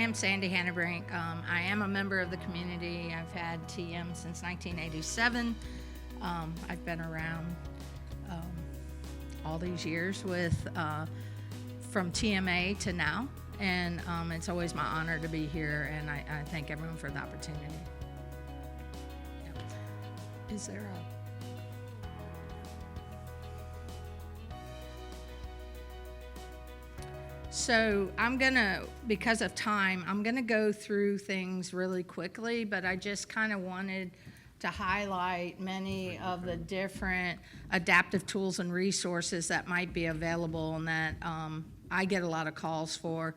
am Sandy Hanebrink. I am a member of the community. I've had TM since 1987. I've been around all these years with from TMA to now, and it's always my honor to be here, and I thank everyone for the opportunity. Is there a... So I'm gonna, because of time, I'm gonna go through things really quickly, but I just kind of wanted to highlight many of the different adaptive tools and resources that might be available and that I get a lot of calls for.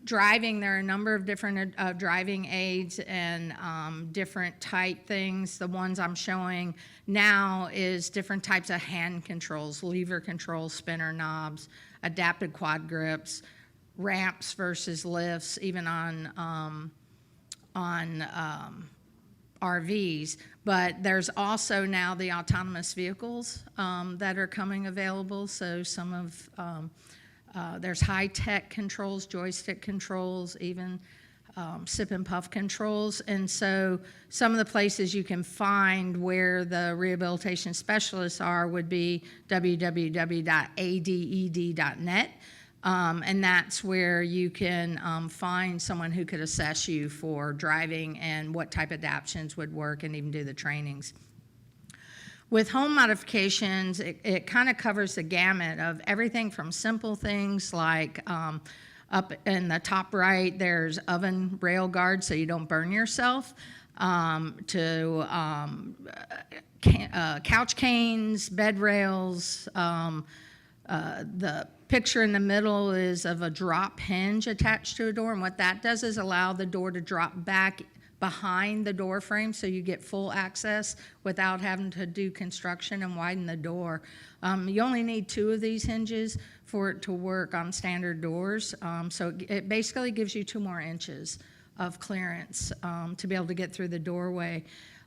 Driving, there are a number of different driving aids and different type things. The ones I'm showing now is different types of hand controls, lever controls, spinner knobs, adapted quad grips, ramps versus lifts, even on RVs. But there's also now the autonomous vehicles that are coming available. So some of there's high-tech controls, joystick controls, even sip and puff controls. And so some of the places you can find where the rehabilitation specialists are would be www.aded.net. And that's where you can find someone who could assess you for driving and what type of adaptations would work and even do the trainings. With home modifications, it kind of covers the gamut of everything from simple things like up in the top right, there's oven rail guards so you don't burn yourself, to couch canes, bed rails. The picture in the middle is of a drop hinge attached to a door, and what that does is allow the door to drop back behind the door frame so you get full access without having to do construction and widen the door. You only need 2 of these hinges for it to work on standard doors. So it basically gives you 2 more inches of clearance to be able to get through the doorway.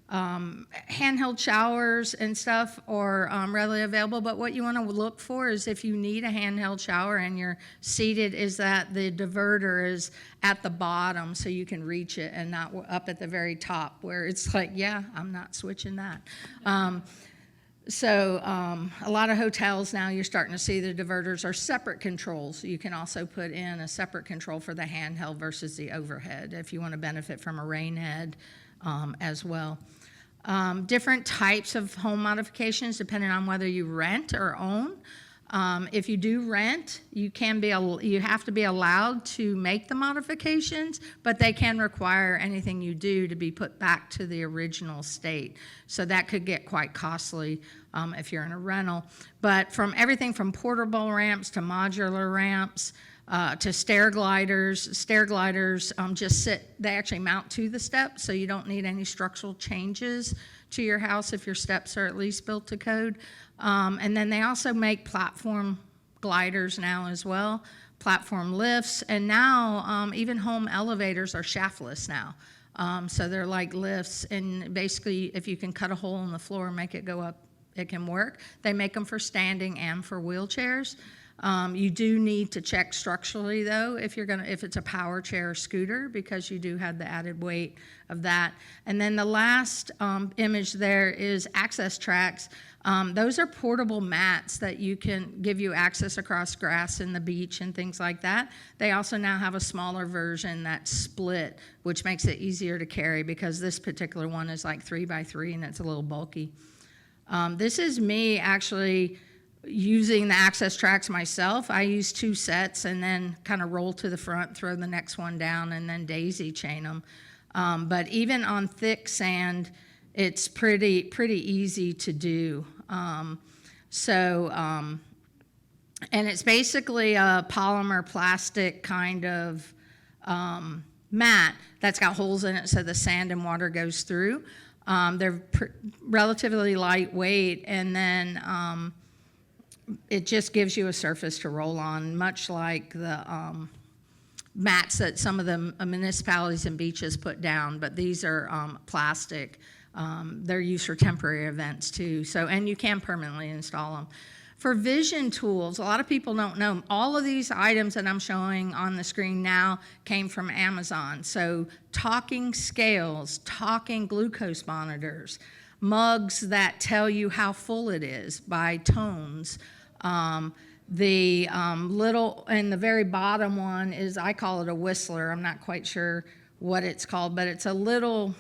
Handheld showers and stuff are readily available, but what you want to look for is if you need a handheld shower and you're seated, is that the diverter is at the bottom so you can reach it and not up at the very top where it's like, yeah, I'm not switching that. So a lot of hotels now you're starting to see the diverters are separate controls. You can also put in a separate control for the handheld versus the overhead if you want to benefit from a rain head as well. Different types of home modifications depending on whether you rent or own. If you do rent, you have to be allowed to make the modifications, but they can require anything you do to be put back to the original state. So that could get quite costly if you're in a rental. But from everything from portable ramps to modular ramps, to stair gliders. Stair gliders just they actually mount to the steps, so you don't need any structural changes to your house if your steps are at least built to code. And then they also make platform gliders now as well, platform lifts, and now even home elevators are shaftless now. So they're like lifts, and basically if you can cut a hole in the floor and make it go up, it can work. They make them for standing and for wheelchairs. You do need to check structurally though if it's a power chair or scooter, because you do have the added weight of that. And then the last image there is access tracks. Those are portable mats that give you access across grass and the beach and things like that. They also now have a smaller version that's split, which makes it easier to carry because this particular one is like 3x3 and it's a little bulky. This is me actually using the access tracks myself. I use 2 sets and then kind of roll to the front, throw the next one down, and then daisy chain them. But even on thick sand, it's pretty easy to do. And it's basically a polymer plastic kind of mat that's got holes in it so the sand and water goes through. They're relatively lightweight, and then it just gives you a surface to roll on, much like the mats that some of the municipalities and beaches put down, but these are plastic. They're used for temporary events too, and you can permanently install them. For vision tools, a lot of people don't know, all of these items that I'm showing on the screen now came from Amazon. So talking scales, talking glucose monitors, mugs that tell you how full it is by tones. The little, and the very bottom one is, I call it a whistler. I'm not quite sure what it's called, but it's a little,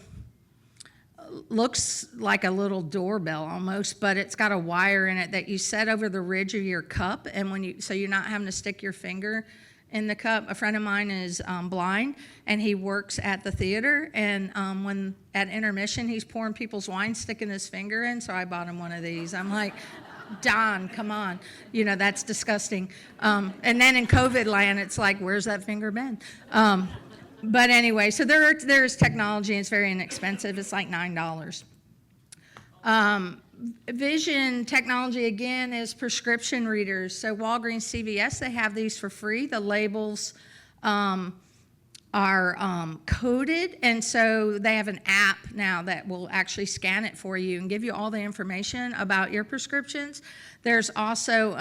looks like a little doorbell almost, but it's got a wire in it that you set over the ridge of your cup, and when you, so you're not having to stick your finger in the cup. A friend of mine is blind, and he works at the theater, and when at intermission he's pouring people's wine, sticking his finger in, so I bought him one of these. I'm like, Don, come on, you know, that's disgusting. And then in COVID land, it's like, where's that finger been? But anyway, so there's technology, and it's very inexpensive. It's like $9. Vision technology, again, is prescription readers. So Walgreens, CVS, they have these for free. The labels are coded, and so they have an app now that will actually scan it for you and give you all the information about your prescriptions. There's also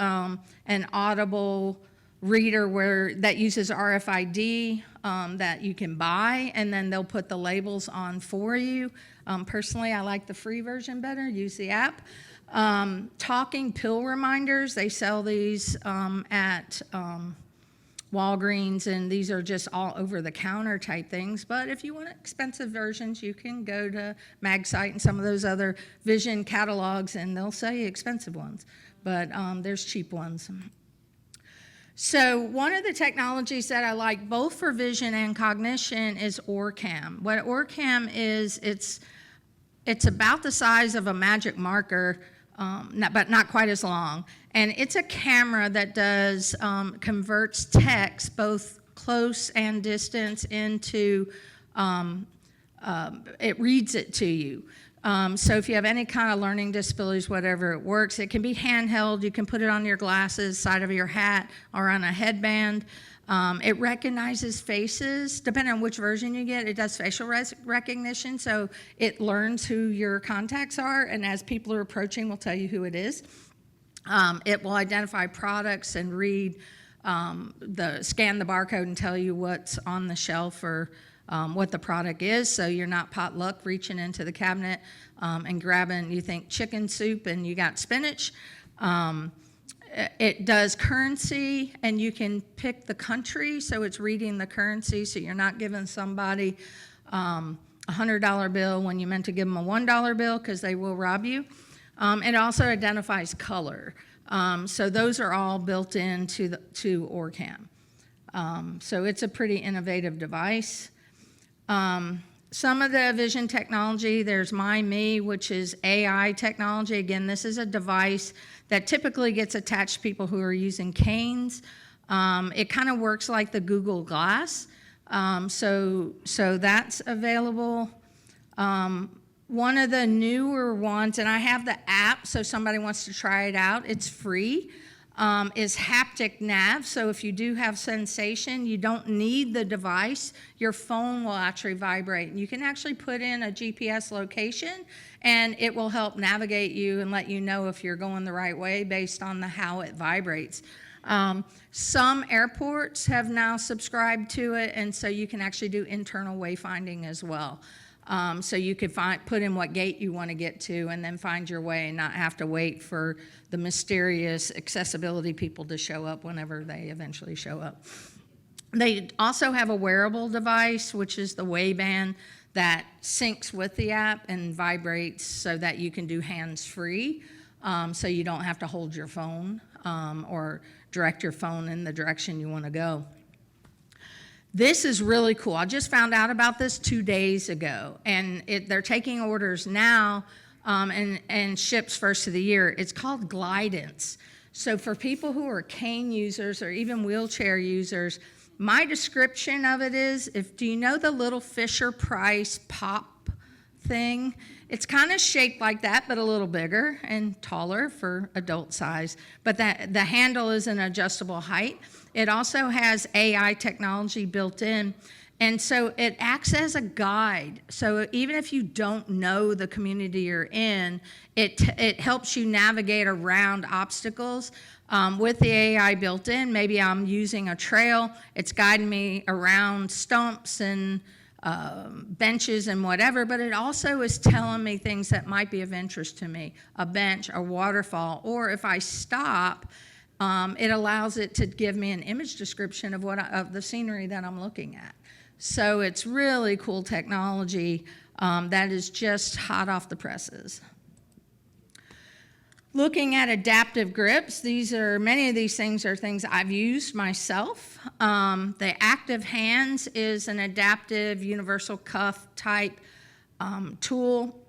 an Audible reader that uses RFID that you can buy, and then they'll put the labels on for you. Personally, I like the free version better. Use the app. Talking pill reminders, they sell these at Walgreens, and these are just all over-the-counter type things. But if you want expensive versions, you can go to MagSite and some of those other vision catalogs, and they'll sell you expensive ones. But there's cheap ones. So one of the technologies that I like both for vision and cognition is OrCam. What OrCam is, it's about the size of a magic marker, but not quite as long. And it's a camera that does converts text, both close and distance, into, it reads it to you. So if you have any kind of learning disabilities, whatever, it works. It can be handheld. You can put it on your glasses, side of your hat, or on a headband. It recognizes faces. Depending on which version you get, it does facial recognition, so it learns who your contacts are, and as people are approaching, will tell you who it is. It will identify products and read, scan the barcode and tell you what's on the shelf or what the product is, so you're not potluck reaching into the cabinet and grabbing, you think chicken soup and you got spinach. It does currency, and you can pick the country, so it's reading the currency, so you're not giving somebody a $100 bill when you meant to give them a $1 bill, because they will rob you. It also identifies color. So those are all built into to OrCam. So it's a pretty innovative device. Some of the vision technology, there's MyMe, which is AI technology. Again, this is a device that typically gets attached to people who are using canes. It kind of works like the Google Glass. So that's available. One of the newer ones, and I have the app, so if somebody wants to try it out, it's free, is haptic nav. So if you do have sensation, you don't need the device. Your phone will actually vibrate. And you can actually put in a GPS location, and it will help navigate you and let you know if you're going the right way based on how it vibrates. Some airports have now subscribed to it, and so you can actually do internal wayfinding as well. So you could put in what gate you want to get to and then find your way and not have to wait for the mysterious accessibility people to show up whenever they eventually show up. They also have a wearable device, which is the Wayband, that syncs with the app and vibrates so that you can do hands-free, so you don't have to hold your phone or direct your phone in the direction you want to go. This is really cool. I just found out about this 2 days ago, and they're taking orders now and ships first of the year. It's called Glidance. So for people who are cane users or even wheelchair users, my description of it is, do you know the little Fisher-Price pop thing. It's kind of shaped like that, but a little bigger and taller for adult size. But the handle is an adjustable height. It also has AI technology built in. And so it acts as a guide. So even if you don't know the community you're in, it helps you navigate around obstacles. With the AI built in, maybe I'm using a trail, it's guiding me around stumps and benches and whatever, but it also is telling me things that might be of interest to me, a bench, a waterfall, or if I stop, it allows it to give me an image description of the scenery that I'm looking at. So it's really cool technology that is just hot off the presses. Looking at adaptive grips, many of these things are things I've used myself. The Active Hands is an adaptive universal cuff type tool.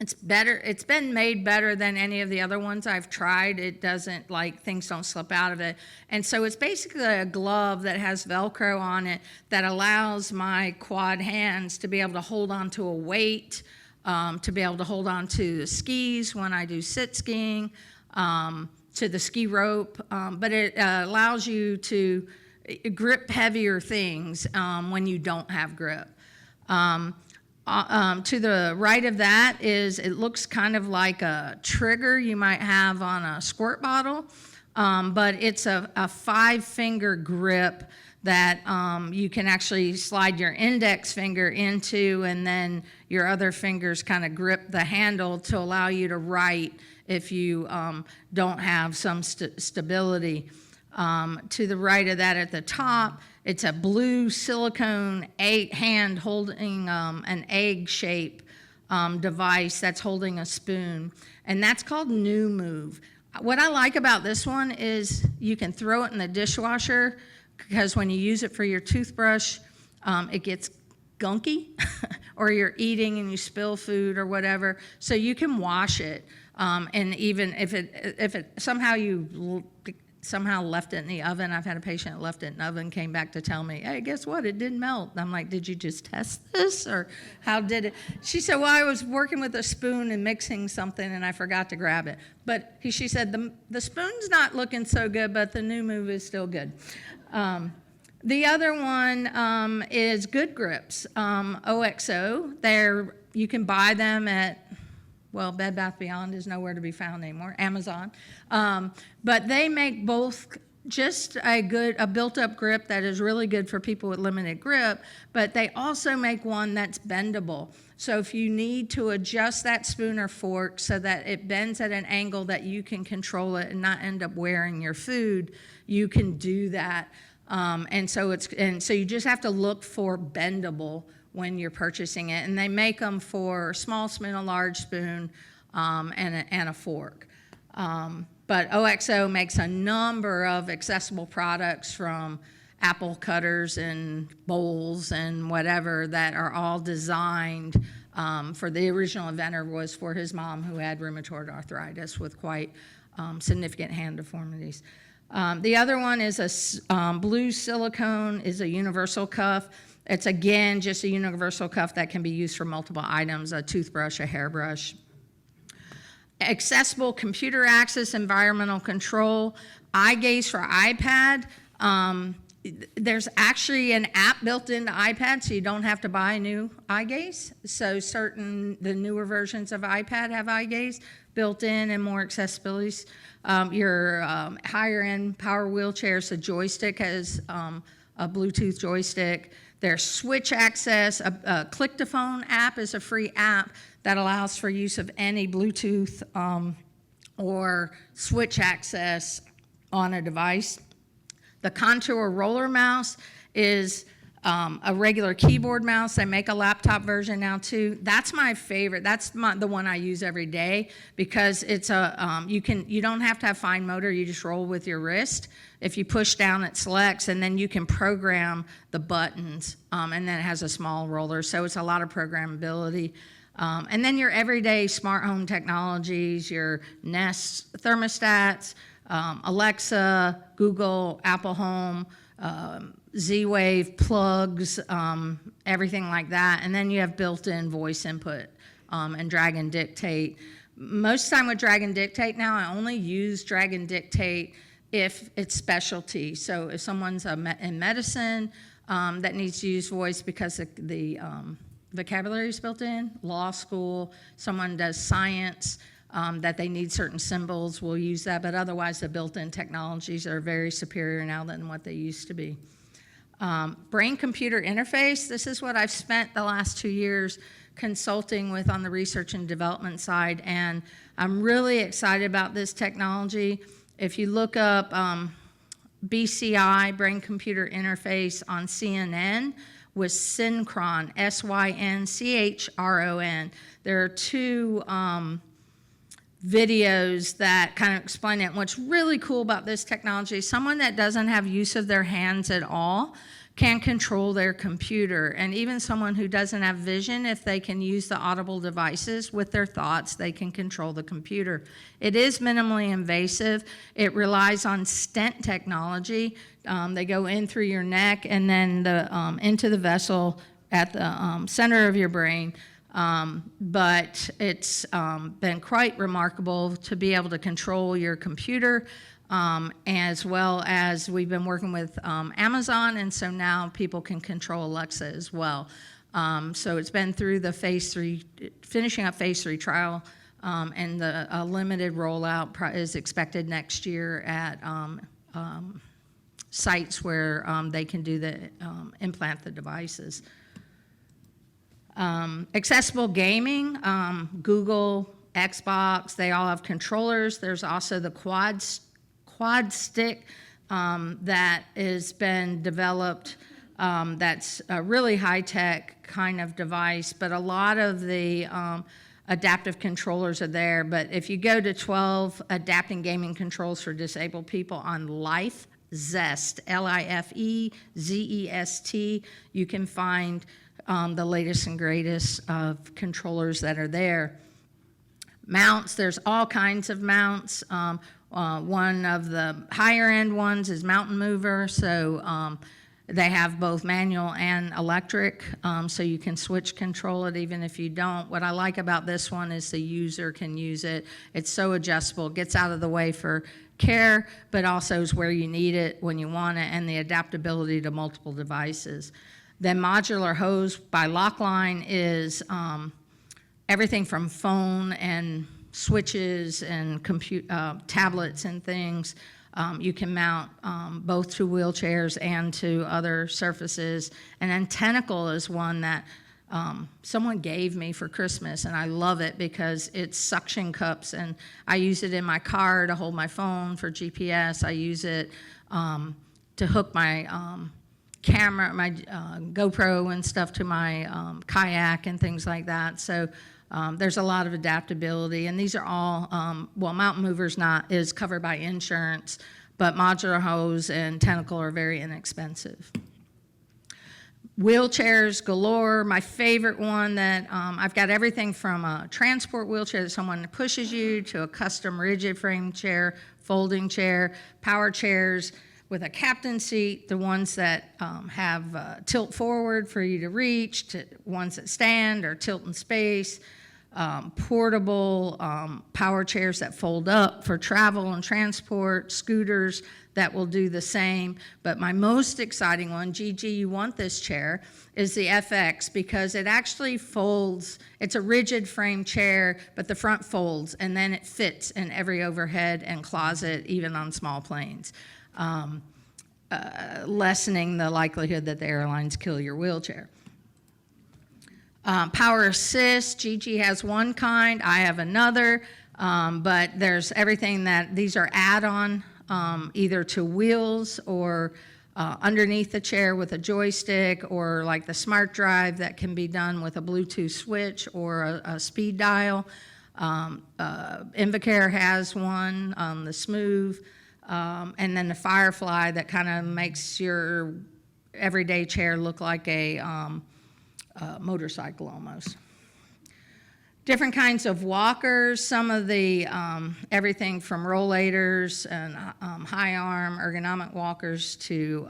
It's better. It's been made better than any of the other ones I've tried. It doesn't, things don't slip out of it. And so it's basically a glove that has Velcro on it that allows my quad hands to be able to hold on to a weight, to be able to hold on to the skis when I do sit skiing, to the ski rope. But it allows you to grip heavier things when you don't have grip. To the right of that it looks kind of like a trigger you might have on a squirt bottle, but it's a 5-finger grip that you can actually slide your index finger into, and then your other fingers kind of grip the handle to allow you to write if you don't have some stability. To the right of that at the top, it's a blue silicone hand holding an egg shape device that's holding a spoon, and that's called New Move. What I like about this one is you can throw it in the dishwasher, because when you use it for your toothbrush, it gets gunky, or you're eating and you spill food or whatever, so you can wash it. And even if it somehow left it in the oven. I've had a patient that left it in the oven, came back to tell me, hey, guess what? It didn't melt. I'm like, did you just test this, or how did it? She said, well, I was working with a spoon and mixing something, and I forgot to grab it. But she said, the spoon's not looking so good, but the New Move is still good. The other one is Good Grips, OXO. You can buy them at, well, Bed Bath Beyond is nowhere to be found anymore, Amazon. But they make both just a built-up grip that is really good for people with limited grip, but they also make one that's bendable. So if you need to adjust that spoon or fork so that it bends at an angle that you can control it and not end up wearing your food, you can do that. And so you just have to look for bendable when you're purchasing it, and they make them for small spoon, a large spoon, and a fork. But OXO makes a number of accessible products, from apple cutters and bowls and whatever, that are all designed for the original inventor was for his mom, who had rheumatoid arthritis with quite significant hand deformities. The other one is a blue silicone, is a universal cuff. It's, again, just a universal cuff that can be used for multiple items, a toothbrush, a hairbrush. Accessible computer access, environmental control, eye gaze for iPad. There's actually an app built into iPad, so you don't have to buy a new eye gaze. So the newer versions of iPad have eye gaze built in and more accessibilities. Your higher end power wheelchairs, the joystick has a Bluetooth joystick. There's switch access. A Click-to-Phone app is a free app that allows for use of any Bluetooth or switch access on a device. The Contour Roller Mouse is a regular keyboard mouse. They make a laptop version now too. That's my favorite. That's the one I use every day, because it's you don't have to have fine motor. You just roll with your wrist. If you push down, it selects, and then you can program the buttons, and then it has a small roller, so it's a lot of programmability. And then your everyday smart home technologies, your Nest thermostats, Alexa, Google, Apple Home, Z-Wave plugs, everything like that. And then you have built-in voice input and drag and dictate. Most of the time with drag and dictate now, I only use drag and dictate if it's specialty. So if someone's in medicine that needs to use voice because the vocabulary is built in, law school, someone does science, that they need certain symbols, we'll use that, but otherwise the built-in technologies are very superior now than what they used to be. Brain-computer interface, this is what I've spent the last 2 years consulting with on the research and development side, and I'm really excited about this technology. If you look up BCI, brain-computer interface, on CNN with Synchron, S-Y-N-C-H-R-O-N. There are two videos that kind of explain it. And what's really cool about this technology, someone that doesn't have use of their hands at all can control their computer. And even someone who doesn't have vision, if they can use the audible devices with their thoughts, they can control the computer. It is minimally invasive. It relies on stent technology. They go in through your neck and then into the vessel at the center of your brain. But it's been quite remarkable to be able to control your computer, as well as we've been working with Amazon, and so now people can control Alexa as well. So it's been through the phase 3, finishing up phase 3 trial, and the limited rollout is expected next year at sites where they can do implant the devices. Accessible gaming, Google, Xbox, they all have controllers. There's also the quad stick that has been developed, that's a really high-tech kind of device, but a lot of the adaptive controllers are there. But if you go to 12 adapting gaming controls for disabled people on Life Zest, Lifezest, you can find the latest and greatest of controllers that are there. Mounts, there's all kinds of mounts. One of the higher end ones is Mountain Mover, so they have both manual and electric, so you can switch control it even if you don't. What I like about this one is the user can use it. It's so adjustable, it gets out of the way for care, but also is where you need it when you want it, and the adaptability to multiple devices. Then modular hose by Lockline is everything from phone and switches and tablets and things. You can mount both to wheelchairs and to other surfaces. And then Tentacle is one that someone gave me for Christmas, and I love it because it's suction cups, and I use it in my car to hold my phone for GPS. I use it to hook my camera, my GoPro and stuff to my kayak and things like that. So there's a lot of adaptability, and these are all, well, Mountain Mover's is covered by insurance, but modular hose and Tentacle are very inexpensive. Wheelchairs galore. My favorite one that I've got everything from a transport wheelchair that someone pushes you to a custom rigid frame chair, folding chair, power chairs with a captain seat, the ones that have tilt forward for you to reach, to ones that stand or tilt in space, portable power chairs that fold up for travel and transport, scooters that will do the same. But my most exciting one, Gigi, you want this chair, is the FX, because it actually folds. It's a rigid frame chair, but the front folds, and then it fits in every overhead and closet, even on small planes. Lessening the likelihood that the airlines kill your wheelchair. Power assist, Gigi has one kind, I have another, but there's everything these are add-on, either to wheels or underneath the chair with a joystick, or like the smart drive that can be done with a Bluetooth switch or a speed dial. Invacare has one, the Smooth. And then the Firefly that kind of makes your everyday chair look like a motorcycle almost. Different kinds of walkers, some of the everything from rollators and high arm ergonomic walkers to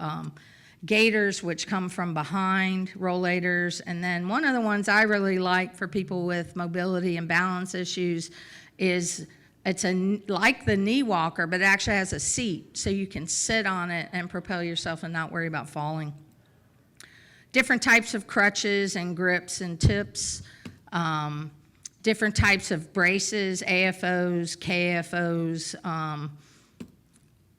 gaiters, which come from behind, rollators. And then one of the ones I really like for people with mobility and balance issues is like the knee walker, but it actually has a seat, so you can sit on it and propel yourself and not worry about falling. Different types of crutches and grips and tips. Different types of braces, AFOs, KFOs,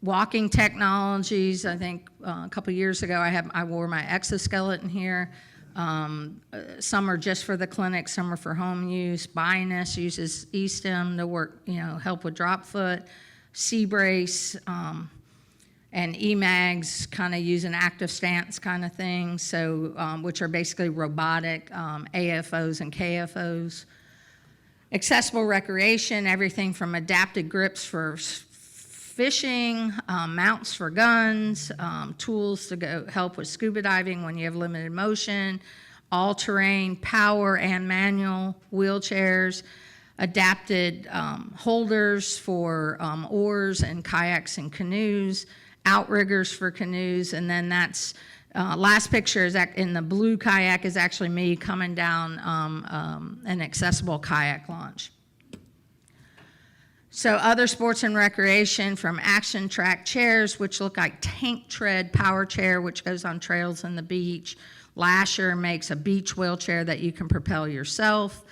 walking technologies. I think a couple years ago I wore my exoskeleton here. Some are just for the clinic, some are for home use. Binus uses E-stem to work, help with drop foot. C-brace and E-mags kind of use an active stance kind of thing, so which are basically robotic AFOs and KFOs. Accessible recreation, everything from adapted grips for fishing, mounts for guns, tools to help with scuba diving when you have limited motion, all-terrain, power and manual wheelchairs, adapted holders for oars and kayaks and canoes, outriggers for canoes, and then that's last picture is in the blue kayak is actually me coming down an accessible kayak launch. So other sports and recreation, from action track chairs, which look like tank tread power chair, which goes on trails and the beach. Lasher makes a beach wheelchair that you can propel yourself.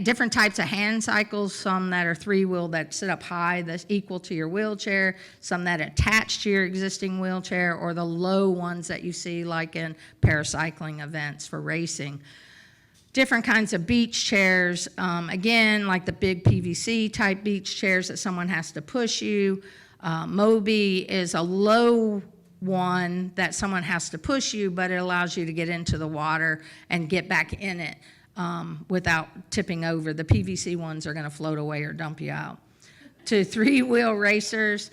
Different types of hand cycles, some that are three-wheel that sit up high that's equal to your wheelchair, some that attach to your existing wheelchair, or the low ones that you see like in paracycling events for racing. Different kinds of beach chairs, again, like the big PVC type beach chairs that someone has to push you. Mobi is a low one that someone has to push you, but it allows you to get into the water and get back in it without tipping over. The PVC ones are going to float away or dump you out. To three-wheel racers,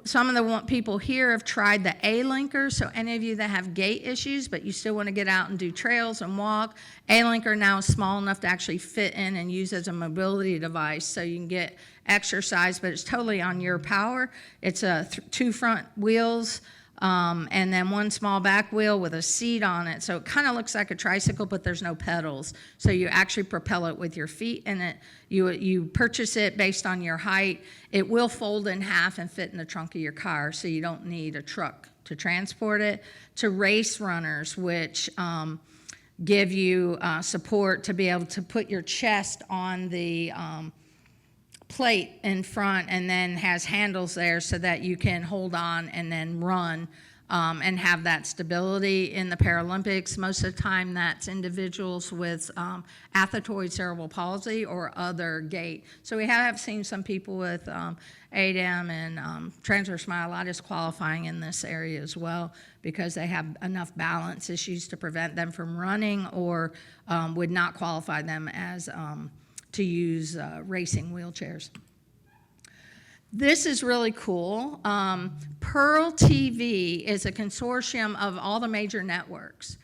some of the people here have tried the A-Linker, so any of you that have gait issues but you still want to get out and do trails and walk, A-Linker now is small enough to actually fit in and use as a mobility device, so you can get exercise, but it's totally on your power. It's two front wheels, and then one small back wheel with a seat on it. So it kind of looks like a tricycle, but there's no pedals. So you actually propel it with your feet, and you purchase it based on your height. It will fold in half and fit in the trunk of your car, so you don't need a truck to transport it. To race runners, which give you support to be able to put your chest on the plate in front, and then has handles there so that you can hold on and then run and have that stability. In the Paralympics, most of the time that's individuals with athetoid cerebral palsy or other gait. So we have seen some people with ADEM and transverse myelitis qualifying in this area as well, because they have enough balance issues to prevent them from running, or would not qualify them as to use racing wheelchairs. This is really cool. Pearl TV is a consortium of all the major networks.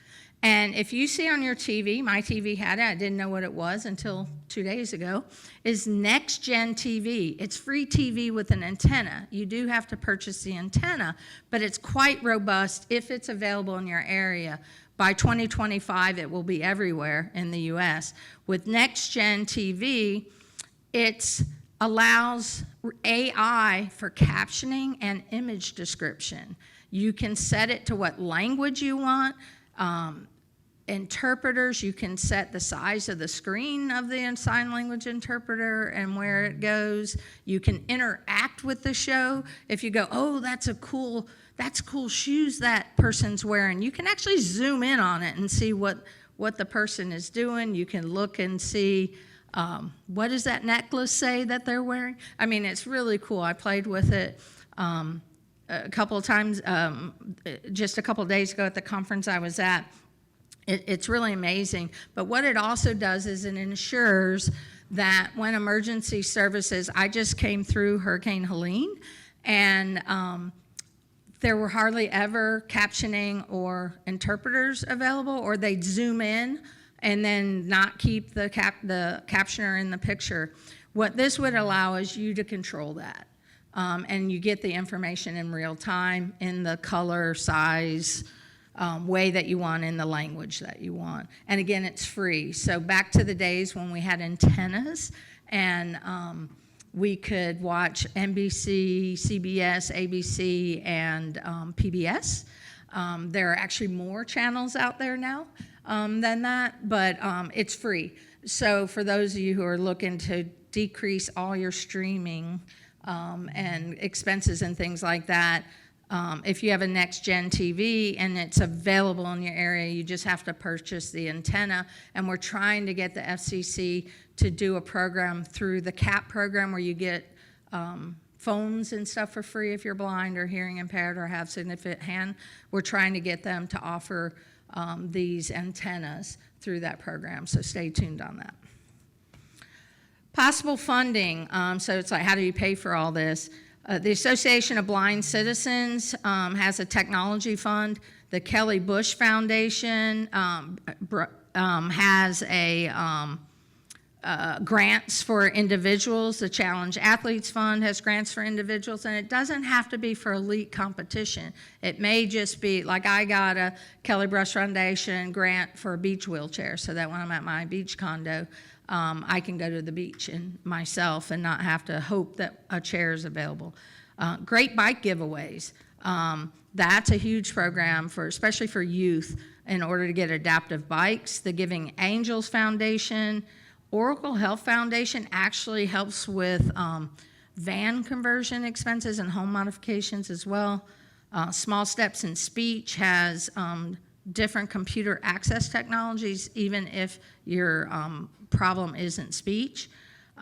And if you see on your TV, my TV had it, I didn't know what it was until 2 days ago, is NextGen TV. It's free TV with an antenna. You do have to purchase the antenna, but it's quite robust if it's available in your area. By 2025, it will be everywhere in the US. With NextGen TV, it allows AI for captioning and image description. You can set it to what language you want. Interpreters, you can set the size of the screen of the sign language interpreter and where it goes. You can interact with the show. If you go, oh, that's cool shoes that person's wearing, you can actually zoom in on it and see what the person is doing. You can look and see, what does that necklace say that they're wearing? I mean, it's really cool. I played with it a couple of times, just a couple of days ago at the conference I was at. It's really amazing. But what it also does is it ensures that when emergency services, I just came through Hurricane Helene, and there were hardly ever captioning or interpreters available, or they'd zoom in and then not keep the captioner in the picture. What this would allow is you to control that. and you get the information in real time in the color, size, way that you want, in the language that you want. And again, it's free. So back to the days when we had antennas and we could watch NBC, CBS, ABC, and PBS. There are actually more channels out there now than that, but it's free. So for those of you who are looking to decrease all your streaming and expenses and things like that, if you have a NextGen TV and it's available in your area, you just have to purchase the antenna. And we're trying to get the FCC to do a program through the CAP program where you get phones and stuff for free if you're blind or hearing impaired or have significant hand. We're trying to get them to offer these antennas through that program, so stay tuned on that. Possible funding, so it's like, how do you pay for all this? The Association of Blind Citizens has a technology fund. The Kelly Bush Foundation has grants for individuals. The Challenge Athletes Fund has grants for individuals, and it doesn't have to be for elite competition. It may just be, like I got a Kelly Bush Foundation grant for a beach wheelchair, so that when I'm at my beach condo, I can go to the beach and myself and not have to hope that a chair is available. Great bike giveaways. That's a huge program for, especially for youth, in order to get adaptive bikes. The Giving Angels Foundation, Oracle Health Foundation actually helps with van conversion expenses and home modifications as well. Small Steps in Speech has different computer access technologies, even if your problem isn't speech.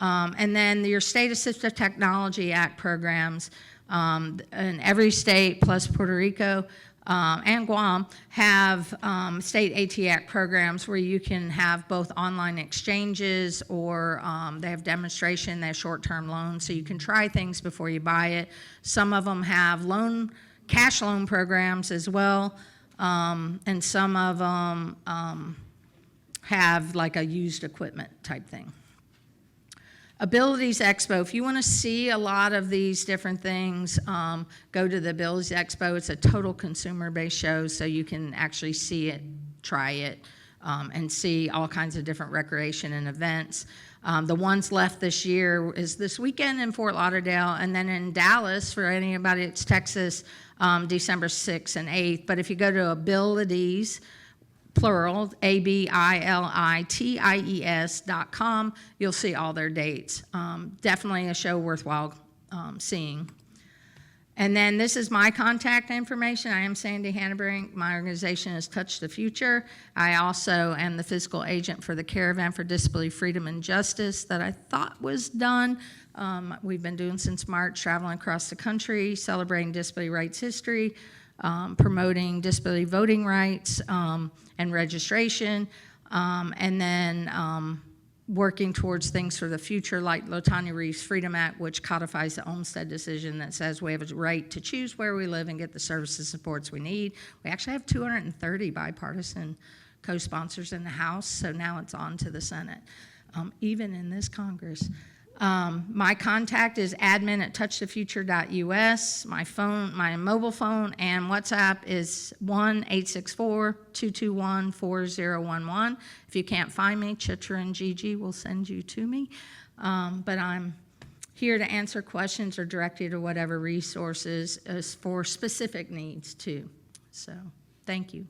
And then your State Assistive Technology Act programs, in every state plus Puerto Rico and Guam have state AT Act programs where you can have both online exchanges or they have demonstration, they have short-term loans, so you can try things before you buy it. Some of them have cash loan programs as well. And some of them have like a used equipment type thing. Abilities Expo, if you want to see a lot of these different things, go to the Abilities Expo. It's a total consumer-based show, so you can actually see it, try it, and see all kinds of different recreation and events. The ones left this year is this weekend in Fort Lauderdale, and then in Dallas, for anybody that's Texas, December 6th and 8th. But if you go to Abilities, plural, ABILITIES.com, you'll see all their dates. Definitely a show worthwhile seeing. And then this is my contact information. I am Sandy Hanebrink. My organization is Touch the Future. I also am the physical agent for the Caravan for Disability Freedom and Justice that I thought was done. We've been doing since March, traveling across the country, celebrating disability rights history, promoting disability voting rights and registration, and then working towards things for the future, like Latanya Reeves Freedom Act, which codifies the Olmstead decision that says we have a right to choose where we live and get the services and supports we need. We actually have 230 bipartisan co-sponsors in the House, so now it's on to the Senate, even in this Congress. My contact is admin@touchthefuture.us. My phone, my mobile phone and WhatsApp is 1-864-221-4011. If you can't find me, Chitra and Gigi will send you to me. But I'm here to answer questions or direct you to whatever resources is for specific needs too. So, thank you.